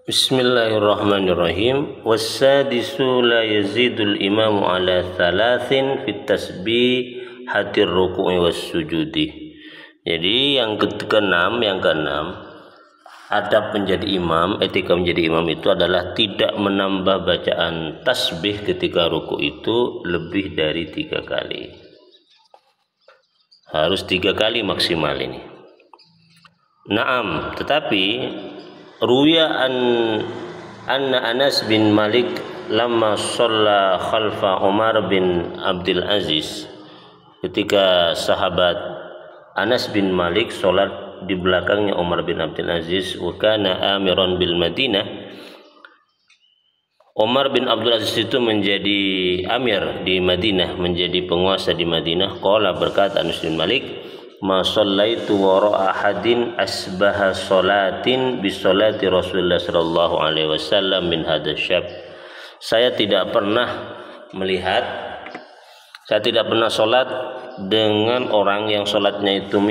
Bismillahirrahmanirrahim. Wassadisu la yazidul imamu ala thalathin fit tasbih hatir ruku'i was sujudi. Jadi yang keenam, adab menjadi imam, etika menjadi imam itu adalah tidak menambah bacaan tasbih ketika ruku itu lebih dari 3 kali. Harus 3 kali maksimal ini. Naam, tetapi ruya anna Anas bin Malik lama shalla khalfa Umar bin Abdul Aziz, ketika sahabat Anas bin Malik sholat di belakangnya Umar bin Abdul Aziz, wa kana amiran bil Madinah. Umar bin Abdul Aziz itu menjadi amir di Madinah, menjadi penguasa di Madinah. Qala, berkata Anas bin Malik, ma shallaitu wara ahadin asbaha sholatin bi sholati Rasulullah sallallahu alaihi wasallam min hadzal syab. Saya tidak pernah sholat dengan orang yang sholatnya itu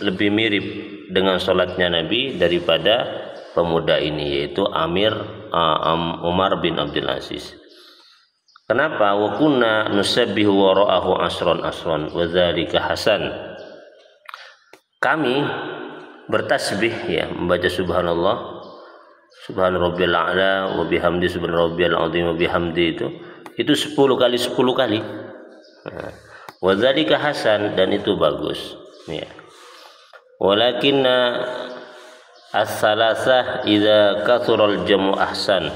lebih mirip dengan sholatnya Nabi daripada pemuda ini, yaitu Amir Umar bin Abdul Aziz. Kenapa? Wa kunna nusabbihu wara'ahu asron wa dzalika hasan. Kami bertasbih, ya, membaca subhanallah, subhan rabbiyal a'la wa bihamdi subhan rabbiyal azim wa bihamdi, itu 10 kali 10 kali. Wa dzalika hasan, dan itu bagus, ya. Walakinna as-salasah idza kathural jam'u ahsan.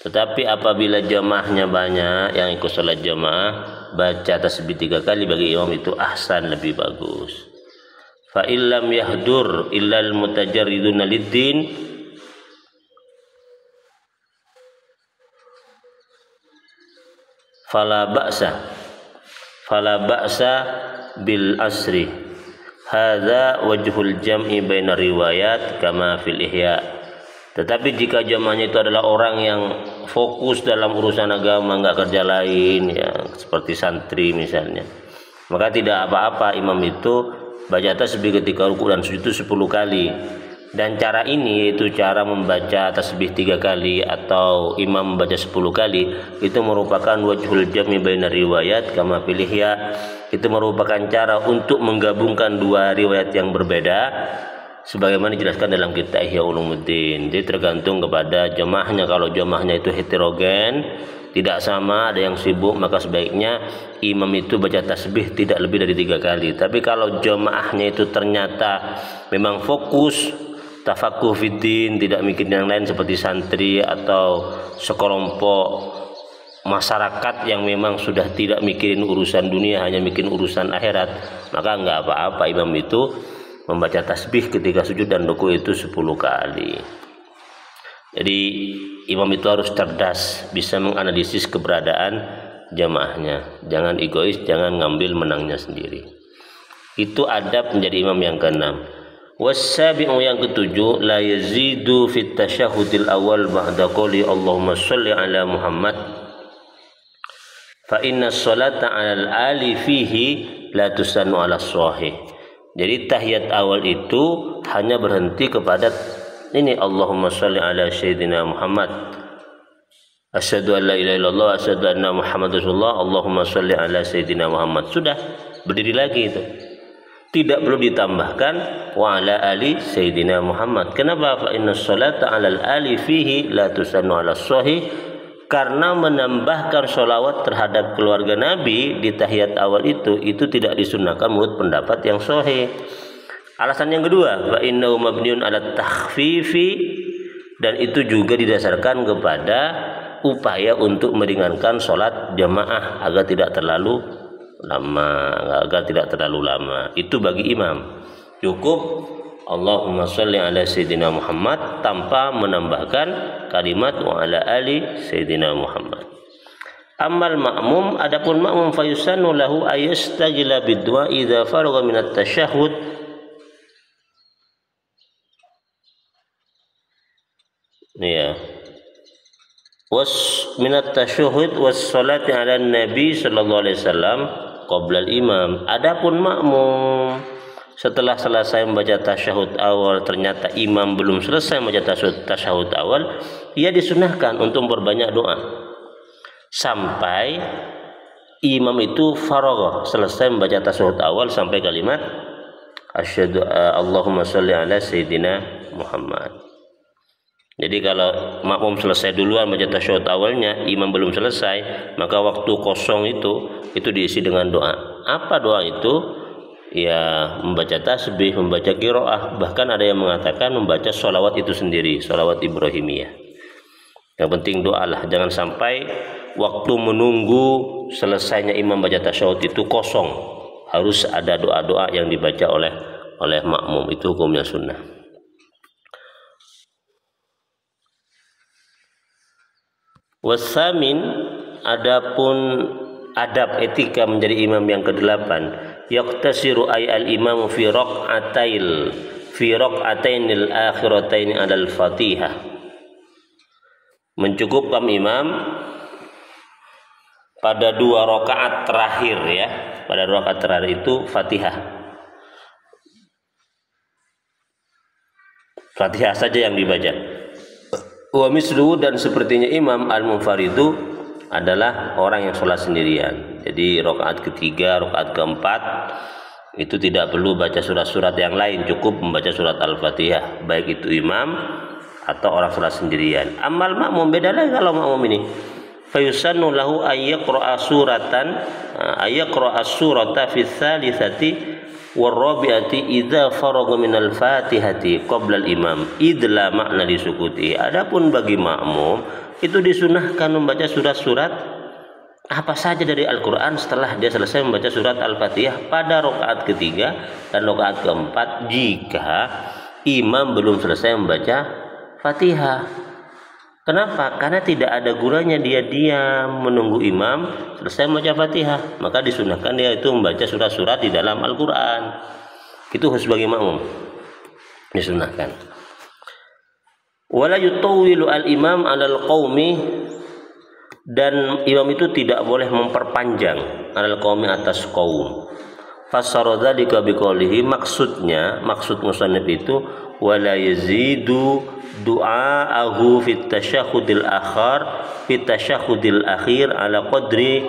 Tetapi apabila jamaahnya banyak yang ikut salat jamaah, baca tasbih 3 kali bagi imam itu ahsan, lebih bagus. Fa illam yahdur illal mutajarriduna lid-din fala ba'sa bil asri. Hadza wajhul jam'i baina riwayat kama fil ihya. Tetapi jika jamaahnya itu adalah orang yang fokus dalam urusan agama, enggak kerja lain, ya, seperti santri misalnya, maka tidak apa-apa imam itu baca tasbih ketika ruku dan sujud itu 10 kali. Dan cara ini, yaitu cara membaca tasbih 3 kali atau imam membaca 10 kali, itu merupakan wajhul jam'i baina riwayat kama fil ihya. Itu merupakan cara untuk menggabungkan 2 riwayat yang berbeda, sebagaimana dijelaskan dalam kitab Ihya Ulumuddin. Jadi tergantung kepada jemaahnya. Kalau jemaahnya itu heterogen, tidak sama, ada yang sibuk, maka sebaiknya imam itu baca tasbih tidak lebih dari 3 kali. Tapi kalau jemaahnya itu ternyata memang fokus tafakuh fiddin, tidak mikir yang lain seperti santri atau sekelompok masyarakat yang memang sudah tidak mikirin urusan dunia, hanya mikirin urusan akhirat, maka enggak apa-apa imam itu membaca tasbih ketika sujud dan ruku itu 10 kali. Jadi imam itu harus cerdas, bisa menganalisis keberadaan jamaahnya, jangan egois, jangan ngambil menangnya sendiri. Itu adab menjadi imam yang keenam. Wassabi'u, yang ketujuh, la yazidu fit tasyahudil awal ba'da qouli Allahumma sholli ala Muhammad fa inna sholata 'alal ali fihi la tusannu 'ala shahih. Jadi tahiyat awal itu hanya berhenti kepada ini, Allahumma sholli ala sayyidina Muhammad, asyhadu an la ilaha illallah, asyhadu anna Muhammad rasulullah, Allahumma sholli ala sayyidina Muhammad. Sudah, berdiri lagi itu. Tidak perlu ditambahkan wa ala ali sayyidina Muhammad. Kenapa? Fa inna sholata 'alal ali fihi la tusannu 'ala shahih. Karena menambahkan sholawat terhadap keluarga Nabi di tahiyat awal itu tidak disunnahkan menurut pendapat yang sahih. Alasan yang kedua, fa innahu mabniun 'ala takhfifi, dan itu juga didasarkan kepada upaya untuk meringankan sholat jamaah agar tidak terlalu lama. Itu bagi imam cukup Allahumma sholli ala sayyidina Muhammad tanpa menambahkan kalimat wa ala ali sayyidina Muhammad. Amal ma'mum, adapun ma'mum, fayusannu lahu ayastagila biddu'a idza faragha minat tasyahhud. Ya. Was minat tasyahhud was salati ala nabi sallallahu alaihi wasallam qabla al imam. Adapun makmum setelah selesai membaca tasyahud awal ternyata imam belum selesai membaca tasyahud awal, ia disunahkan untuk berbanyak doa sampai imam itu faragha, selesai membaca tasyahud awal sampai kalimat asyhadu Allahumma sholli ala sayyidina Muhammad. Jadi kalau makmum selesai duluan baca tasyahud awalnya, imam belum selesai, maka waktu kosong itu diisi dengan doa. Apa doa itu? Ya, membaca tasbih, membaca qiraah, bahkan ada yang mengatakan membaca sholawat itu sendiri, sholawat Ibrahimiyah. Yang penting doalah, jangan sampai waktu menunggu selesainya imam baca tasyahud itu kosong. Harus ada doa-doa yang dibaca oleh makmum, itu hukumnya sunnah. Wasamin, adapun adab etika menjadi imam yang ke-8, yaqtasiru ay al-imam fi raq'atainil akhiratain alal Fatihah. Mencukupkan imam pada 2 rakaat terakhir, ya. Pada 2 rakaat terakhir itu Fatihah. Fatihah saja yang dibaca. Wa mislu, dan sepertinya imam al-munfaridu adalah orang yang sholat sendirian. Jadi rakaat ketiga, rakaat keempat itu tidak perlu baca surat-surat yang lain, cukup membaca surat Al-Fatihah, baik itu imam atau orang sholat sendirian. Amal makmum beda lagi. Kalau makmum ini fayusannu lahu ayyaqra'a surata fi tsalitsati warabi'ati idza faragha minal fatihati qabla al-imam idla makna disukuti. Adapun bagi makmum itu disunahkan membaca surat-surat apa saja dari Al-Quran setelah dia selesai membaca surat Al-Fatihah pada rakaat ketiga dan rakaat keempat jika imam belum selesai membaca Fatihah. Kenapa? Karena tidak ada gunanya dia diam menunggu imam selesai membaca Fatihah. Maka disunahkan dia itu membaca surat-surat di dalam Al-Quran. Itu khusus bagi makmum, disunahkan. Wala yutawwilu al-imam 'alal qaumi, dan imam itu tidak boleh memperpanjang 'alal qaumi atas kaum. Fassara dzalika biqoulihi, maksud musannif itu wala yazidu du'aahu fit tasyahhudil akhir ala qadri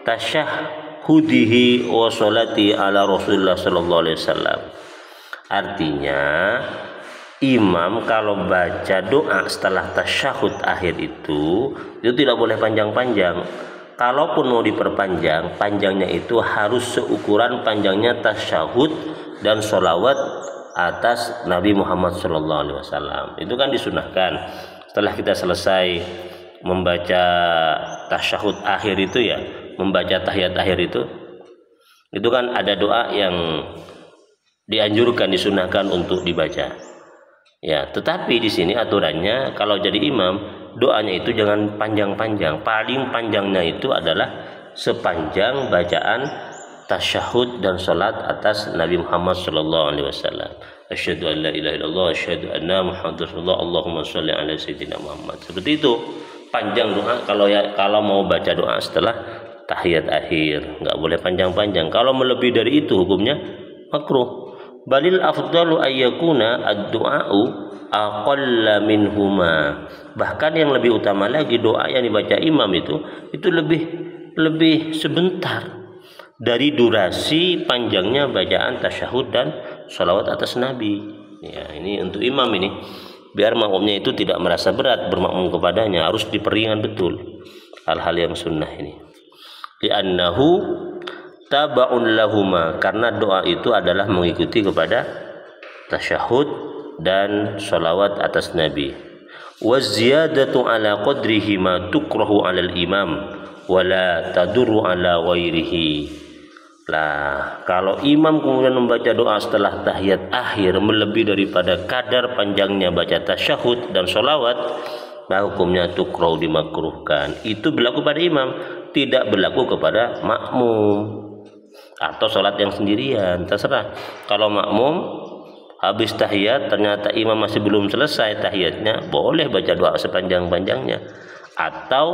tasyahhudihi wa sholati ala Rasulullah sallallahu alaihi wasallam. Artinya imam kalau baca doa setelah tasyahud akhir itu tidak boleh panjang-panjang. Kalaupun mau diperpanjang, panjangnya itu harus seukuran panjangnya tasyahud dan sholawat atas Nabi Muhammad SAW. Itu kan disunahkan setelah kita selesai membaca tasyahud akhir itu, ya, membaca tahiyat akhir itu kan ada doa yang dianjurkan, disunahkan untuk dibaca. Ya, tetapi di sini aturannya kalau jadi imam doanya itu jangan panjang-panjang. Paling panjangnya itu adalah sepanjang bacaan tasyahud dan salat atas Nabi Muhammad sallallahu alaihi wasallam. Asyhadu an la ilaha illallah, asyhadu anna Muhammadar Rasulullah, Allahumma sholli ala sayyidina Muhammad. Seperti itu panjang doa kalau mau baca doa setelah tahiyat akhir, enggak boleh panjang-panjang. Kalau melebihi dari itu hukumnya makruh. Balil afdalu ayyakuna ad-du'a'u aqalla minhuma. Bahkan yang lebih utama lagi, doa yang dibaca imam itu lebih sebentar dari durasi panjangnya bacaan tasyahud dan sholawat atas Nabi. Ya, ini untuk imam ini, biar makmumnya itu tidak merasa berat bermakmum kepadanya, harus diperingat betul hal-hal yang sunnah ini. Li'annahu taba'un lahuma, karena doa itu adalah mengikuti kepada tasyahud dan sholawat atas Nabi. Wa ziyadatu ala qadrihi ma tukrahu ala al-imam wa la tadurru ala ghairihi. Lah, kalau imam kemudian membaca doa setelah tahiyat akhir melebihi daripada kadar panjangnya baca tasyahud dan sholawat, maka hukumnya tukrahu, dimakruhkan. Itu berlaku pada imam, tidak berlaku kepada makmum atau sholat yang sendirian, terserah. Kalau makmum habis tahiyat ternyata imam masih belum selesai tahiyatnya, boleh baca doa sepanjang-panjangnya. Atau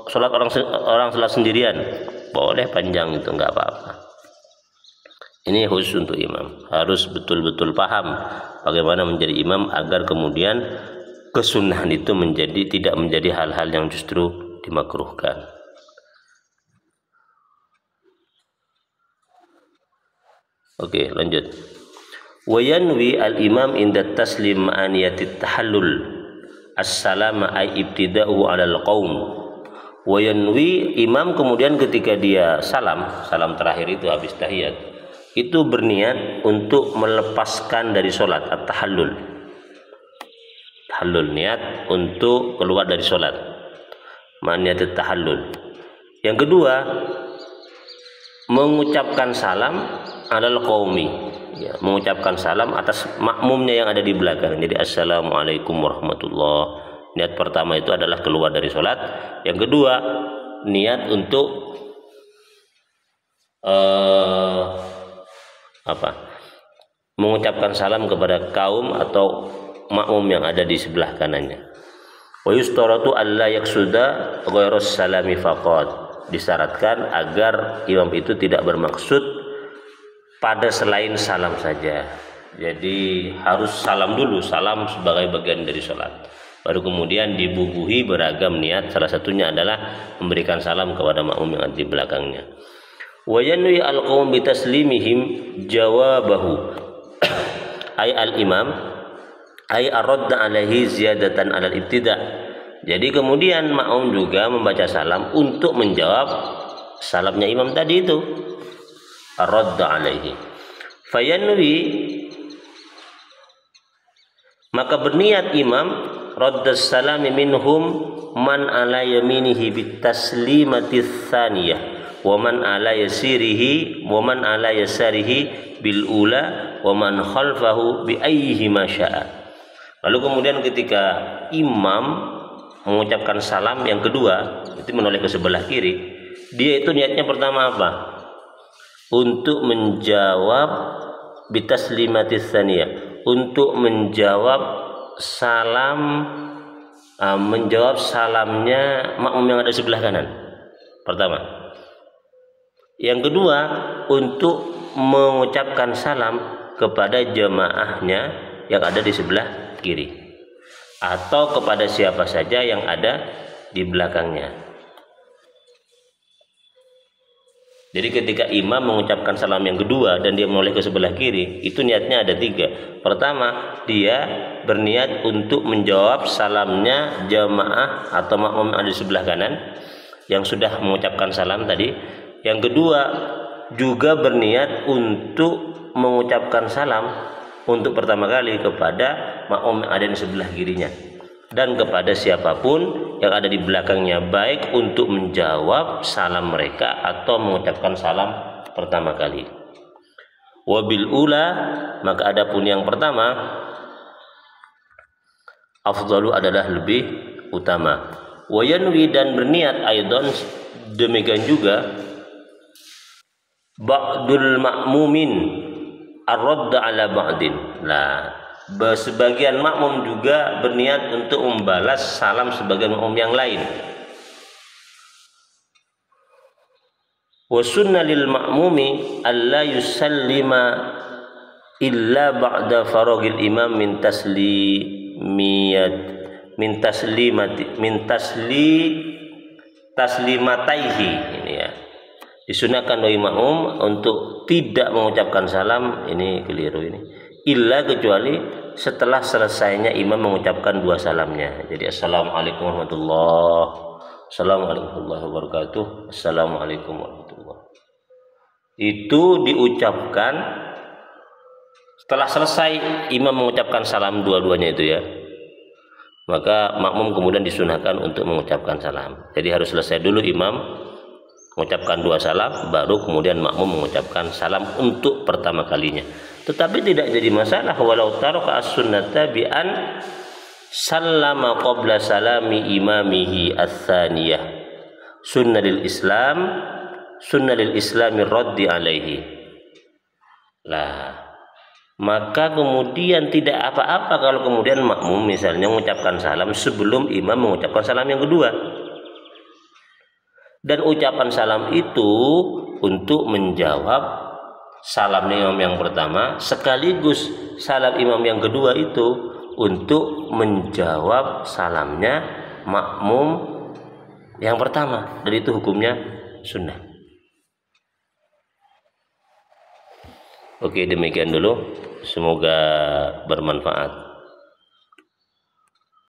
sholat orang sholat sendirian, boleh panjang, itu nggak apa-apa. Ini khusus untuk imam. Harus betul-betul paham bagaimana menjadi imam agar kemudian kesunahan itu tidak menjadi hal-hal yang justru dimakruhkan. Oke, lanjut. Wa yanwi al-imam inda taslim ma'aniyatit tahallul as-salama ay ibtida'u 'alal qaum. Wa yanwi, imam kemudian ketika dia salam terakhir itu habis tahiyat, itu berniat untuk melepaskan dari sholat, at-tahallul. Tahallul, niat untuk keluar dari sholat, ma'aniyatit tahallul. Yang kedua, mengucapkan salam alal qaumi, ya, mengucapkan salam atas makmumnya yang ada di belakang. Jadi assalamualaikum warahmatullah. Niat pertama itu adalah keluar dari sholat. Yang kedua, niat untuk mengucapkan salam kepada kaum atau makmum yang ada di sebelah kanannya. Wa yustaratu alla yaksuda ghairus salami faqat. Disyaratkan agar imam itu tidak bermaksud pada selain salam saja. Jadi harus salam dulu, salam sebagai bagian dari sholat. Baru kemudian dibubuhi beragam niat. Salah satunya adalah memberikan salam kepada makmum yang ada di belakangnya. Wa yanwi al-qaum bi taslimihim jawabahu ay al-imam ay aradda alaihi ziyadatan alal ibtida'. Jadi kemudian makmum juga membaca salam untuk menjawab salamnya imam tadi itu. Aradda alaihi. Fayanwi, maka berniat imam raddas salami minhum man ala yaminihi bit taslimati tsaniyah wa man ala yasirihi wa man ala yasarihi bil ula wa man khalfahu bi ayyihi ma syaa. Lalu kemudian ketika imam mengucapkan salam yang kedua, itu menoleh ke sebelah kiri, dia itu niatnya pertama apa? Untuk menjawab bitaslimatis tsaniyah, untuk menjawab salamnya makmum yang ada sebelah kanan. Pertama. Yang kedua, untuk mengucapkan salam kepada jamaahnya yang ada di sebelah kiri, atau kepada siapa saja yang ada di belakangnya. Jadi ketika imam mengucapkan salam yang kedua dan dia menoleh ke sebelah kiri, itu niatnya ada tiga. Pertama, dia berniat untuk menjawab salamnya jamaah atau makmum yang ada di sebelah kanan yang sudah mengucapkan salam tadi. Yang kedua, juga berniat untuk mengucapkan salam untuk pertama kali kepada makmum yang ada di sebelah kirinya dan kepada siapapun yang ada di belakangnya, baik untuk menjawab salam mereka atau mengucapkan salam pertama kali. Wabil ula, maka adapun yang pertama, afdalu adalah lebih utama. Wayanwi, dan berniat aidon demikian juga ba'dul ma'mumin ar-radda ala ba'din. Nah, sebagian makmum juga berniat untuk membalas salam sebagian makmum yang lain. Wa sunna lil ma'mumi alla yusallima illa ba'da faragil imam min taslimataihi. Ini ya, disunahkan bagi makmum untuk tidak mengucapkan salam, ini keliru ini, illa kecuali setelah selesainya imam mengucapkan dua salamnya. Jadi assalamualaikum warahmatullahi, assalamualaikum warahmatullahi wabarakatuh, assalamualaikum warahmatullahi, itu diucapkan setelah selesai imam mengucapkan salam dua-duanya itu ya. Maka makmum kemudian disunahkan untuk mengucapkan salam. Jadi harus selesai dulu imam mengucapkan dua salam, baru kemudian makmum mengucapkan salam untuk pertama kalinya. Tetapi tidak jadi masalah walau taraka as-sunnata bi an sallama qabla salami imamihi ats-tsaniyah. Sunnah lil islami raddi alaihi. Lah, maka kemudian tidak apa-apa kalau kemudian makmum misalnya mengucapkan salam sebelum imam mengucapkan salam yang kedua. Dan ucapan salam itu untuk menjawab salamnya imam yang pertama sekaligus salam imam yang kedua itu untuk menjawab salamnya makmum yang pertama, dan itu hukumnya sunnah. Oke, demikian dulu, semoga bermanfaat.